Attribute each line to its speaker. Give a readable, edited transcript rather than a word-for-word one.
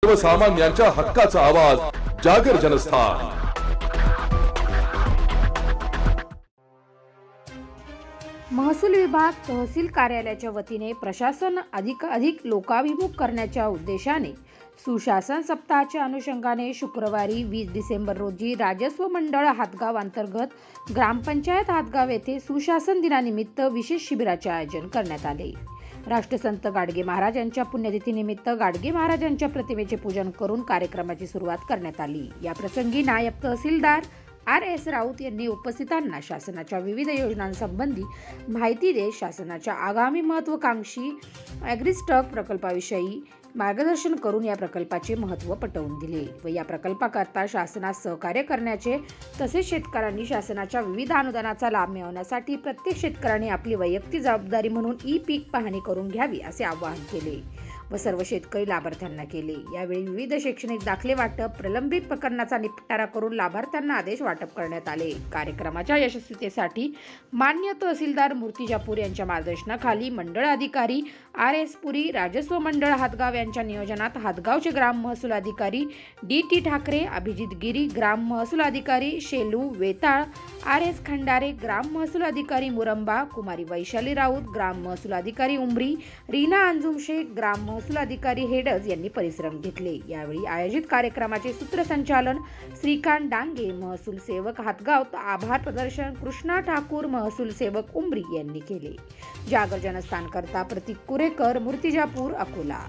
Speaker 1: सर्वसामान्यांच्या हक्काचा आवाज जागर जनस्थान।
Speaker 2: महसूल विभाग तहसील कार्यालयाच्या वतीने प्रशासन अधिक लोकाभिमुख करण्याच्या उद्देशाने सुशासन सप्ताहाच्या अनुषंगाने शुक्रवारी 20 डिसेंबर रोजी राजस्व मंडळ हातगाव अंतर्गत ग्रामपंचायत हातगाव येथे सुशासन दिनानिमित्त विशेष शिबिराचे आयोजन करण्यात आले। राष्ट्रसंत गाडगे महाराज यांच्या पुण्यतिथीनिमित्त गाडगे महाराजांच्या प्रतिमेचे पूजन करून कार्यक्रमाची सुरुवात करण्यात आली। या प्रसंगी नायब तहसीलदार RS राऊत यांनी उपस्थितांना शासनाच्या विविध योजनांसंबंधी माहिती देत शासनाच्या आगामी महत्त्वाकांक्षी ॲग्रिस्टॉक प्रकल्पाविषयी मार्गदर्शन करून या प्रकल्पाचे महत्त्व पटवून दिले व या प्रकल्पाकरता शासनास सहकार्य करण्याचे तसेच शेतकऱ्यांनी शासनाच्या विविध अनुदानाचा लाभ मिळवण्यासाठी प्रत्येक शेतकऱ्याने आपली वैयक्तिक जबाबदारी म्हणून ई-पीक पाहणी करून घ्यावी असे आवाहन केले व सर्व शेतकरी लाभार्थ्यांना केले। यावेळी विविध शैक्षणिक दाखले वाटप, प्रलंबित प्रकरणाचा निपटारा करून लाभार्थ्यांना आदेश वाटप करण्यात आले। कार्यक्रमाच्या यशस्वीतेसाठी मान्य तहसीलदार मूर्तिजापूर यांच्या मार्गदर्शनाखाली मंडळ अधिकारी RS पुरी, राजस्व मंडळ हातगाव यांच्या नियोजनात हातगावचे ग्राम महसूल अधिकारी DT ठाकरे, अभिजित गिरी, ग्राम महसूल अधिकारी शेलू वेताळ, RS खंडारे, ग्राम महसूल अधिकारी मुरंबा, कुमारी वैशाली राऊत, ग्राम महसूल अधिकारी उमरी, रीना अंजुम शेख, ग्राम महसूल अधिकारी हेडज यांनी परिश्रम घेतले। यावेळी आयोजित कार्यक्रमाचे सूत्रसंचालन श्रीकांत डांगे, महसूल सेवक हातगाव, आभार प्रदर्शन कृष्णा ठाकूर, महसूल सेवक उमरी यांनी केले। जागर जनस्थान करता प्रतीक कुरेकर, मूर्तिजापूर, अकोला।